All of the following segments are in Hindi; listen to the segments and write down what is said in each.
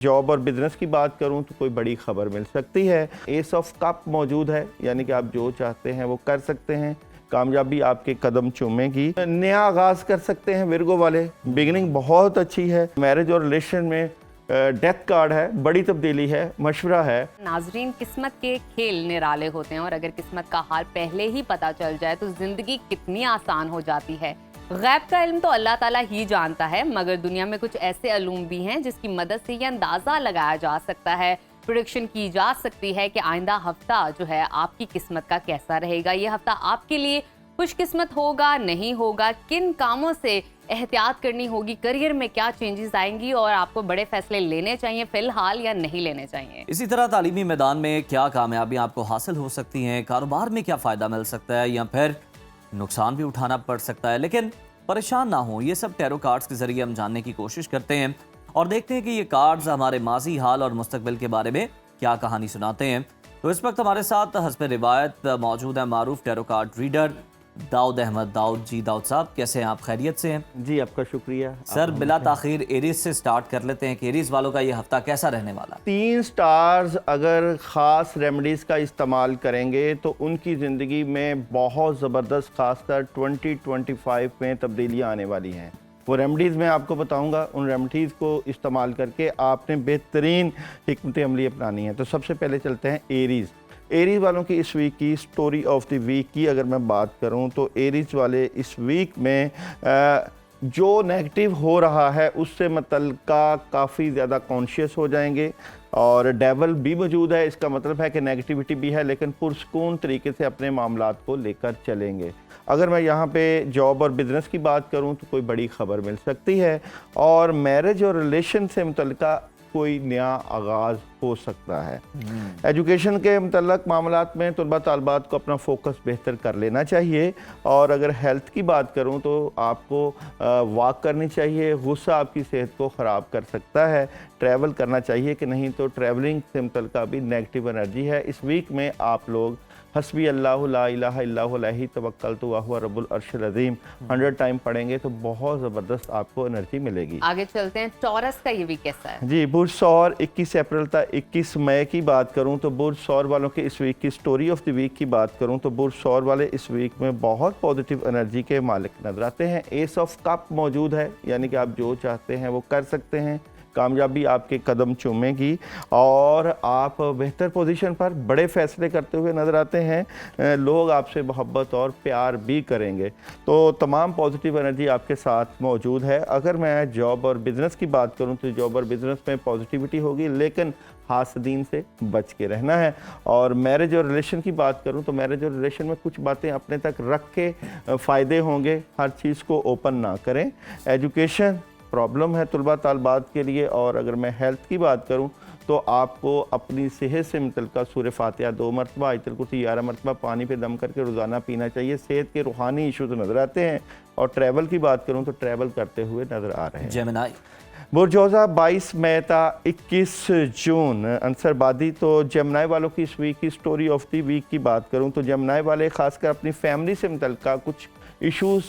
जॉब और बिजनेस की बात करूं तो कोई बड़ी खबर मिल सकती है। एस ऑफ कप मौजूद है, यानी कि आप जो चाहते हैं वो कर सकते हैं। कामयाबी आपके कदम चूमेगी। नया आगाज कर सकते हैं विर्गो वाले, बिगिनिंग बहुत अच्छी है। मैरिज और रिलेशन में डेथ कार्ड है, बड़ी तब्दीली है, मशवरा है। नाजरीन, किस्मत के खेल निराले होते हैं और अगर किस्मत का हाल पहले ही पता चल जाए तो जिंदगी कितनी आसान हो जाती है। गैब का इल्म तो अल्लाह ताला ही जानता है, मगर दुनिया में कुछ ऐसे अलूम भी हैं जिसकी मदद से ये अंदाज़ा लगाया जा सकता है, प्रेडिक्शन की जा सकती है कि आइंदा हफ्ता जो है आपकी किस्मत का कैसा रहेगा। ये हफ्ता आपके लिए खुशकिस्मत होगा, नहीं होगा, किन कामों से एहतियात करनी होगी, करियर में क्या चेंजेस आएंगी और आपको बड़े फैसले लेने चाहिए फिलहाल या नहीं लेने चाहिए। इसी तरह तालीमी मैदान में क्या कामयाबियां आपको हासिल हो सकती हैं, कारोबार में क्या फ़ायदा मिल सकता है या फिर नुकसान भी उठाना पड़ सकता है। लेकिन परेशान ना हो, ये सब टैरो कार्ड्स के जरिए हम जानने की कोशिश करते हैं और देखते हैं कि ये कार्ड्स हमारे माजी, हाल और मुस्तकबिल के बारे में क्या कहानी सुनाते हैं। तो इस वक्त हमारे साथ हस्ब रिवायत मौजूद है मारूफ tarot card reader Dawood Ahmed. Dawood ji, Dawood साहब कैसे हैं आप? खैरियत से हैं? जी, आपका शुक्रिया। सर, बिला ताखीर एरीज से स्टार्ट कर लेते हैं कि एरीज वालों का ये हफ्ता कैसा रहने वाला है? 3 स्टार्स अगर ख़ास रेमेडीज़ का इस्तेमाल करेंगे तो उनकी ज़िंदगी में बहुत ज़बरदस्त, खासकर 2025 में तब्दीलियाँ आने वाली हैं। वो रेमेडीज़ मैं आपको बताऊंगा, उन रेमेडीज़ को इस्तेमाल करके आपने बेहतरीन हिकमत अमली अपनानी है। तो सबसे पहले चलते हैं एरीज़। एरीज़ वालों की इस वीक की स्टोरी ऑफ द वीक की अगर मैं बात करूं तो एरीज़ वाले इस वीक में जो नेगेटिव हो रहा है उससे मुतल्लिका काफ़ी ज़्यादा कॉन्शियस हो जाएंगे और डेवल भी मौजूद है। इसका मतलब है कि नेगेटिविटी भी है, लेकिन पुरसकून तरीके से अपने मामलात को लेकर चलेंगे। अगर मैं यहाँ पे जॉब और बिज़नेस की बात करूँ तो कोई बड़ी खबर मिल सकती है और मैरिज और रिलेशन से मुतल्लिका कोई नया आगाज़ हो सकता है। एजुकेशन के मुतल्लक मामलात में तलबा तालबात को अपना फोकस बेहतर कर लेना चाहिए और अगर हेल्थ की बात करूं तो आपको वॉक करनी चाहिए। गुस्सा आपकी सेहत को ख़राब कर सकता है। ट्रैवल करना चाहिए कि नहीं, तो ट्रैवलिंग से मुतल्लिका भी नेगेटिव एनर्जी है। इस वीक में आप लोग हस्बी अल्लाहु ला इलाहा इल्लहु अलैहि तवक्कलतु व हुवा रब्बुल अर्शिल अज़ीम 100 टाइम पढ़ेंगे तो बहुत ज़बरदस्त आपको एनर्जी मिलेगी। आगे चलते हैं, टॉरस का ये वीक कैसा है? जी, बुर्ज सौर 21 अप्रैल तक 21 मई की बात करूं तो बुर्ज सौर वालों के इस वीक की स्टोरी ऑफ द वीक की बात करूं तो बुर्ज सौर वाले इस वीक में बहुत पॉजिटिव एनर्जी के मालिक नजर आते हैं। एस ऑफ कप मौजूद है, यानी कि आप जो चाहते हैं वो कर सकते हैं। कामयाबी आपके कदम चूमेगी और आप बेहतर पोजीशन पर बड़े फैसले करते हुए नज़र आते हैं। लोग आपसे मोहब्बत और प्यार भी करेंगे। तो तमाम पॉजिटिव एनर्जी आपके साथ मौजूद है। अगर मैं जॉब और बिज़नेस की बात करूं तो जॉब और बिज़नेस में पॉजिटिविटी होगी, लेकिन हासदीन से बच के रहना है। और मैरिज और रिलेशन की बात करूं तो मैरिज और रिलेशन में कुछ बातें अपने तक रख के फ़ायदे होंगे, हर चीज़ को ओपन ना करें। एजुकेशन प्रॉब्लम है तलबा तालबात के लिए। और अगर मैं हेल्थ की बात करूं तो आपको अपनी सेहत से मुतल्लिका सूरह फातिहा 2 मरतबा, आयतुल कुर्सी 11 मरतबा पानी पे दम करके रोज़ाना पीना चाहिए। सेहत के रूहानी इशूज़ नज़र आते हैं। और ट्रैवल की बात करूं तो ट्रैवल करते हुए नज़र आ रहे हैं। जेमिनाई बुरजोज़ा 22 मई ता 21 जून अंसरबादी। तो जेमिनाई वालों की इस वीक की स्टोरी ऑफ द वीक की बात करूं तो जेमिनाई वाले ख़ासकर अपनी फैमिली से मुतल्लिका कुछ इशूज़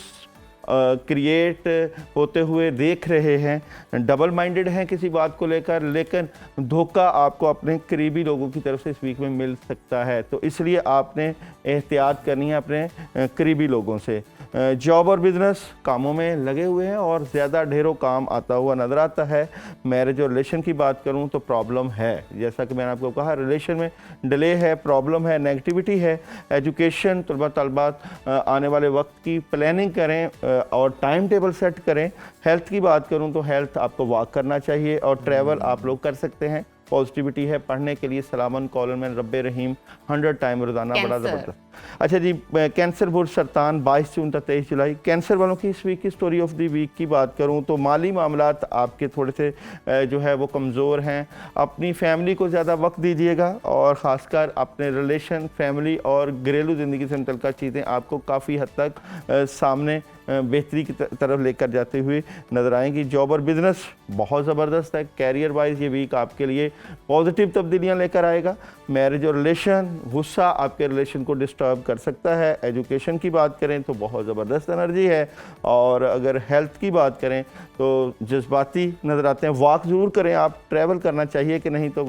क्रिएट होते हुए देख रहे हैं। डबल माइंडेड हैं किसी बात को लेकर, लेकिन धोखा आपको अपने करीबी लोगों की तरफ से इस वीक में मिल सकता है। तो इसलिए आपने एहतियात करनी है अपने करीबी लोगों से। जॉब और बिज़नेस कामों में लगे हुए हैं और ज़्यादा ढेरों काम आता हुआ नज़र आता है। मैरिज और रिलेशन की बात करूं तो प्रॉब्लम है, जैसा कि मैंने आपको कहा, रिलेशन में डिले है, प्रॉब्लम है, नेगेटिविटी है। एजुकेशन तलबा तलबात आने वाले वक्त की प्लानिंग करें और टाइम टेबल सेट करें। हेल्थ की बात करूं तो हेल्थ आपको वॉक करना चाहिए और ट्रैवल आप लोग कर सकते हैं। पॉजिटिविटी है। पढ़ने के लिए सलामन कौलन में रब्बे रहीम 100 टाइम रोज़ाना, बड़ा ज़बरदस्त। अच्छा जी, कैंसर बुर्ज सरतान 22 जून तक 23 जुलाई। कैंसर वालों की इस वीक की स्टोरी ऑफ द वीक की बात करूं तो माली मामलात आपके थोड़े से जो है वो कमज़ोर हैं। अपनी फैमिली को ज़्यादा वक्त दीजिएगा और ख़ासकर अपने रिलेशन, फैमिली और घरेलू ज़िंदगी से मुतल्लिक़ चीज़ें आपको काफ़ी हद तक सामने बेहतरी की तरफ लेकर जाते हुए नज़र आएंगी। जॉब और बिजनेस बहुत ज़बरदस्त है। कैरियर वाइज ये वीक आपके लिए पॉजिटिव तब्दीलियाँ लेकर आएगा। मैरिज और रिलेशन, गुस्सा आपके रिलेशन को डिस्टर्ब कर सकता है। एजुकेशन की बात करें तो बहुत ज़बरदस्त एनर्जी है। और अगर हेल्थ की बात करें तो जज्बाती नज़र आते हैं। वॉक ज़रूर करें, आप ट्रैवल करना चाहिए कि नहीं तो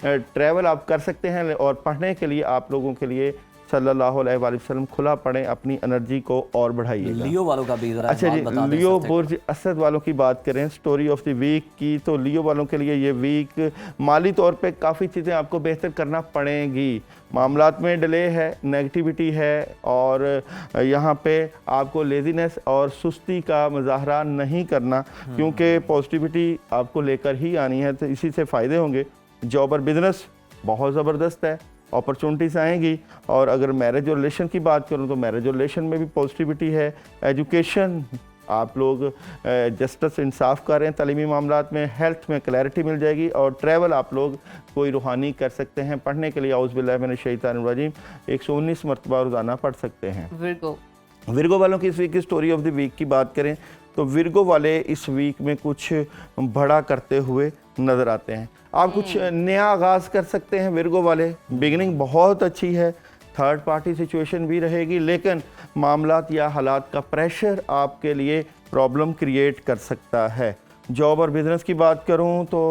ट्रैवल आप कर सकते हैं। और पढ़ने के लिए आप लोगों के लिए सल्लल्लाहु अलैहि वसल्लम खुला पढ़ें, अपनी एनर्जी को और बढ़ाइएगा। लियो वालों का भी जरा अच्छा जी, बता दें लियो सबसे। बुर्ज असद वालों की बात करें स्टोरी ऑफ द वीक की, तो लियो वालों के लिए ये वीक माली तौर पे काफ़ी चीज़ें आपको बेहतर करना पड़ेंगी। मामलात में डिले है, नेगेटिविटी है, और यहाँ पे आपको लेजीनेस और सुस्ती का मुजाहरा नहीं करना, क्योंकि पॉजिटिविटी आपको लेकर ही आनी है, तो इसी से फ़ायदे होंगे। जॉब और बिजनेस बहुत ज़बरदस्त है, अपॉर्चुनिटीज़ आएंगी। और अगर मैरिज और रिलेशन की बात करूं तो मैरिज और रिलेशन में भी पॉजिटिविटी है। एजुकेशन आप लोग जस्टिस इंसाफ कर रहे हैं तालीमी मामलात में। हेल्थ में क्लैरिटी मिल जाएगी। और ट्रैवल आप लोग कोई रूहानी कर सकते हैं। पढ़ने के लिए औज़ु बिल्लाहि मिनश शैतानिर रजीम 119 मरतबा रोज़ाना पढ़ सकते हैं। विर्गो वालों की इस वीक की स्टोरी ऑफ द वीक की बात करें तो विर्गो वाले इस वीक में कुछ बड़ा करते हुए नज़र आते हैं। आप कुछ नया आगाज़ कर सकते हैं। विर्गो वाले बिगिनिंग बहुत अच्छी है। थर्ड पार्टी सिचुएशन भी रहेगी, लेकिन मामलात या हालात का प्रेशर आपके लिए प्रॉब्लम क्रिएट कर सकता है। जॉब और बिज़नेस की बात करूं तो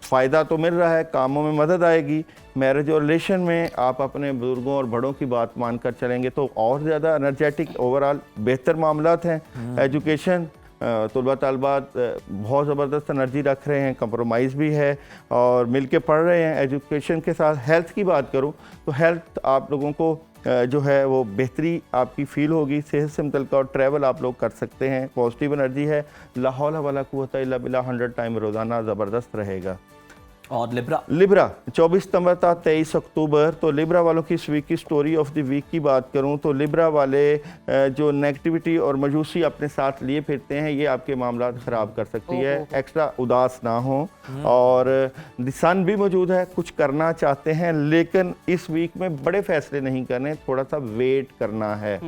फ़ायदा तो मिल रहा है, कामों में मदद आएगी। मैरिज और रिलेशन में आप अपने बुजुर्गों और बड़ों की बात मानकर चलेंगे तो और ज़्यादा एनर्जेटिक ओवरऑल बेहतर मामलात हैं। एजुकेशन तलबा तलबात बहुत ज़बरदस्त एनर्जी रख रहे हैं, कंप्रोमाइज़ भी है और मिल के पढ़ रहे हैं। एजुकेशन के साथ हेल्थ की बात करूं तो हेल्थ आप लोगों को जो है वो बेहतरी आपकी फ़ील होगी। सेहत से मुतल्लिक़ और ट्रैवल आप लोग कर सकते हैं। पॉजिटिव एनर्जी है। ला हौला वला कुव्वता इल्ला बिल्लाह 100 टाइम रोज़ाना ज़बरदस्त रहेगा। और लिब्रा 24 सितंबर था 23 अक्टूबर। तो लिब्रा वालों की इस वीक की स्टोरी ऑफ द वीक की बात करूं तो लिब्रा वाले जो नेगेटिविटी और मायूसी अपने साथ लिए फिरते हैं, ये आपके मामलात ख़राब कर सकती है। एक्स्ट्रा उदास ना हो। और द सन भी मौजूद है। कुछ करना चाहते हैं लेकिन इस वीक में बड़े फैसले नहीं करने, थोड़ा सा वेट करना है।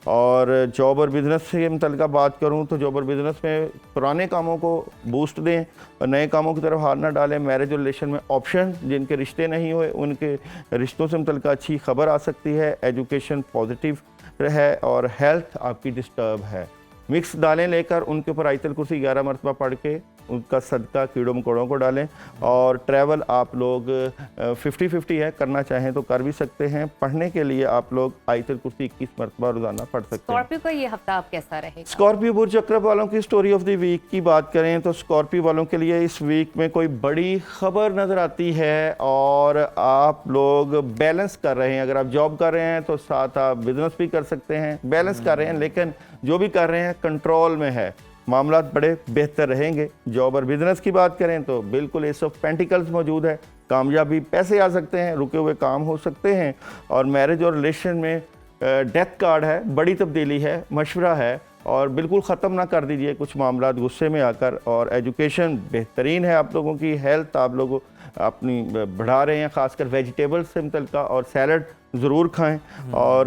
और जॉब और बिज़नेस से मुतल्लिक़ बात करूं तो जॉब और बिज़नेस में पुराने कामों को बूस्ट दें और नए कामों की तरफ हाथ ना डालें। मैरिज और रिलेशन में ऑप्शन, जिनके रिश्ते नहीं हुए उनके रिश्तों से मुतल्लिक़ अच्छी खबर आ सकती है। एजुकेशन पॉजिटिव है और हेल्थ आपकी डिस्टर्ब है। मिक्स दालें लेकर उनके ऊपर आयतल कुर्सी 11 मरतबा पढ़ के उनका सदका कीड़ों मकोड़ों को डालें। और ट्रैवल आप लोग 50-50 है, करना चाहें तो कर भी सकते हैं। पढ़ने के लिए आप लोग आयतल कुर्सी 21 मरतबा रोज़ाना पढ़ सकते हैं। स्कॉर्पियो का ये हफ्ता अब कैसा रहेगा? स्कॉर्पियो बुर्ज अक़रब वालों की स्टोरी ऑफ द वीक की बात करें तो स्कॉर्पियो वालों के लिए इस वीक में कोई बड़ी खबर नज़र आती है और आप लोग बैलेंस कर रहे हैं। अगर आप जॉब कर रहे हैं तो साथ आप बिजनेस भी कर सकते हैं। बैलेंस कर रहे हैं, लेकिन जो भी कर रहे हैं कंट्रोल में है। मामलात बड़े बेहतर रहेंगे। जॉब और बिजनेस की बात करें तो बिल्कुल एस ऑफ पेंटिकल्स मौजूद है। कामयाबी, पैसे आ सकते हैं, रुके हुए काम हो सकते हैं। और मैरिज और रिलेशन में डेथ कार्ड है, बड़ी तब्दीली है, मशवरा है और बिल्कुल ख़त्म ना कर दीजिए कुछ मामलात गुस्से में आकर। और एजुकेशन बेहतरीन है आप लोगों की। हेल्थ आप लोगों अपनी बढ़ा रहे हैं, ख़ासकर वेजिटेबल्स से मुतल्लिक़, और सैलड ज़रूर खाएं। और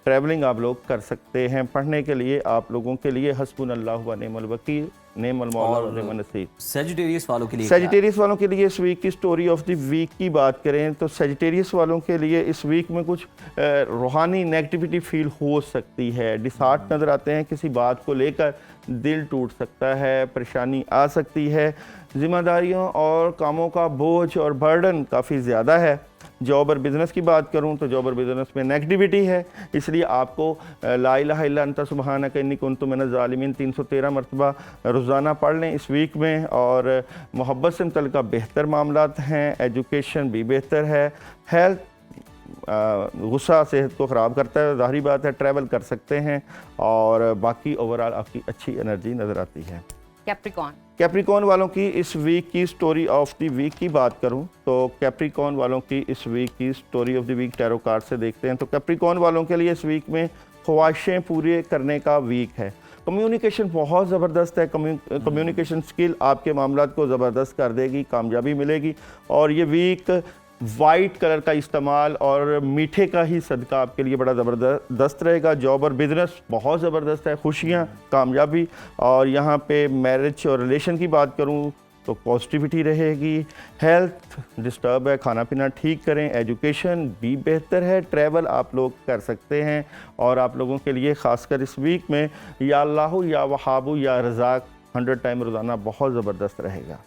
ट्रैवलिंग आप लोग कर सकते हैं। पढ़ने के लिए आप लोगों के लिए हस्बुनल्लाहु व निअमल वकील, नेमल मौला व निअमन नसीर। सेजिटेरियस वालों के लिए सेजिटेरियस वालों के लिए इस वीक की स्टोरी ऑफ द वीक की बात करें तो सेजिटेरियस वालों के लिए इस वीक में कुछ रूहानी नेगेटिविटी फील हो सकती है। डिसहार्ट नज़र आते हैं, किसी बात को लेकर दिल टूट सकता है, परेशानी आ सकती है। जिम्मेदारियों और कामों का बोझ और बर्डन काफ़ी ज़्यादा है। जॉब और बिज़नेस की बात करूं तो जॉब और बिज़नेस में नेगेटिविटी है, इसलिए आपको ला इलाहा इल्ला अंता सुब्हानक इन्नी कुन्तु मिनज़ ज़ालिमीन 313 मरतबा रोज़ाना पढ़ लें इस वीक में। और मोहब्बत से मुतल्लिक़ बेहतर मामलात हैं। एजुकेशन भी बेहतर है। हेल्थ, गुस्सा सेहत को ख़राब करता है, ज़ाहिरी बात है। ट्रैवल कर सकते हैं और बाकी ओवरऑल आपकी अच्छी एनर्जी नज़र आती है। कैप्रिकॉर्न वालों की इस वीक की स्टोरी ऑफ द वीक की बात करूं तो कैप्रिकॉर्न वालों की इस वीक की story of the week tarot card से देखते हैं। तो कैप्रिकॉर्न वालों के लिए इस वीक में ख्वाहिशें पूरे करने का वीक है। कम्युनिकेशन बहुत ज़बरदस्त है। कम्युनिकेशन स्किल आपके मामलात को ज़बरदस्त कर देगी, कामयाबी मिलेगी। और ये वीक वाइट कलर का इस्तेमाल और मीठे का ही सदका आपके लिए बड़ा ज़बरदस्त रहेगा। जॉब और बिजनेस बहुत ज़बरदस्त है, खुशियाँ, कामयाबी। और यहाँ पे मैरिज और रिलेशन की बात करूँ तो पॉजिटिविटी रहेगी। हेल्थ डिस्टर्ब है, खाना पीना ठीक करें। एजुकेशन भी बेहतर है। ट्रैवल आप लोग कर सकते हैं। और आप लोगों के लिए ख़ासकर इस वीक में या अल्लाह या वहाबू या रज़ाक 100 टाइम रोज़ाना बहुत ज़बरदस्त रहेगा।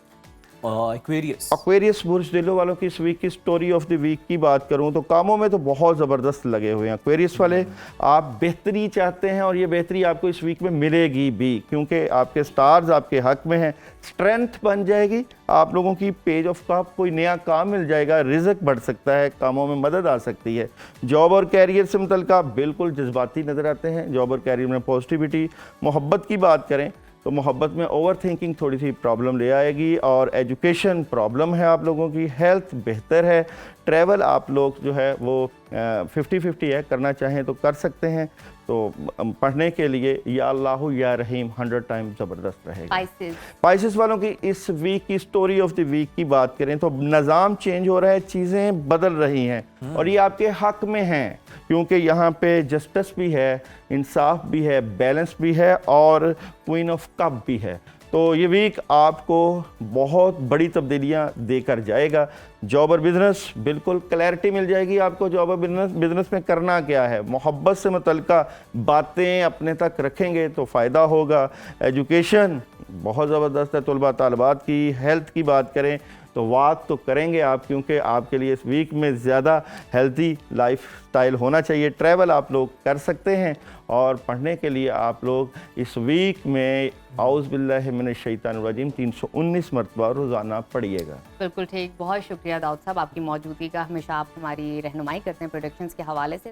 एक्वेरियस एक्वेरियस बुर्ज दिलों वालों की इस वीक की स्टोरी ऑफ द वीक की बात करूं तो कामों में तो बहुत ज़बरदस्त लगे हुए हैं एक्वेरियस वाले। आप बेहतरी चाहते हैं और ये बेहतरी आपको इस वीक में मिलेगी भी, क्योंकि आपके स्टार्स आपके हक में हैं। स्ट्रेंथ बन जाएगी आप लोगों की। पेज ऑफ कप, कोई नया काम मिल जाएगा, रिज़्क बढ़ सकता है, कामों में मदद आ सकती है। जॉब और कैरियर से मुतल्लिक़ बिल्कुल जज्बाती नज़र आते हैं। जॉब और कैरियर में पॉजिटिविटी। मोहब्बत की बात करें तो मोहब्बत में ओवर थिंकिंग थोड़ी सी प्रॉब्लम ले आएगी। और एजुकेशन प्रॉब्लम है आप लोगों की। हेल्थ बेहतर है। ट्रैवल आप लोग जो है वो 50-50 है, करना चाहें तो कर सकते हैं। तो पढ़ने के लिए या अल्लाह या रहीम 100 टाइम ज़बरदस्त रहेगा। स्पाइसेस वालों की इस वीक की स्टोरी ऑफ द वीक की बात करें तो निज़ाम चेंज हो रहा है, चीज़ें बदल रही हैं और ये आपके हक में हैं, क्योंकि यहाँ पे जस्टिस भी है, इंसाफ भी है, बैलेंस भी है और क्वीन ऑफ कप भी है। तो ये वीक आपको बहुत बड़ी तब्दीलियाँ देकर जाएगा। जॉब और बिज़नेस बिल्कुल क्लैरिटी मिल जाएगी आपको। जॉब और बिज़नेस में करना क्या है, मोहब्बत से मुतल्लिका बातें अपने तक रखेंगे तो फ़ायदा होगा। एजुकेशन बहुत ज़बरदस्त है तलबा तालिबात की। हेल्थ की बात करें तो वॉक तो करेंगे आप, क्योंकि आपके लिए इस वीक में ज़्यादा हेल्थी लाइफ स्टाइल होना चाहिए। ट्रैवल आप लोग कर सकते हैं और पढ़ने के लिए आप लोग इस वीक में औज़ बिल्लाहि मिनश शैतानिर रजीम 319 मरतबा रोज़ाना पढ़िएगा। बिल्कुल ठीक, बहुत शुक्रिया दाऊद साहब, आपकी मौजूदगी का। हमेशा आप हमारी रहनुमाई करते हैं प्रोडक्शंस के हवाले से।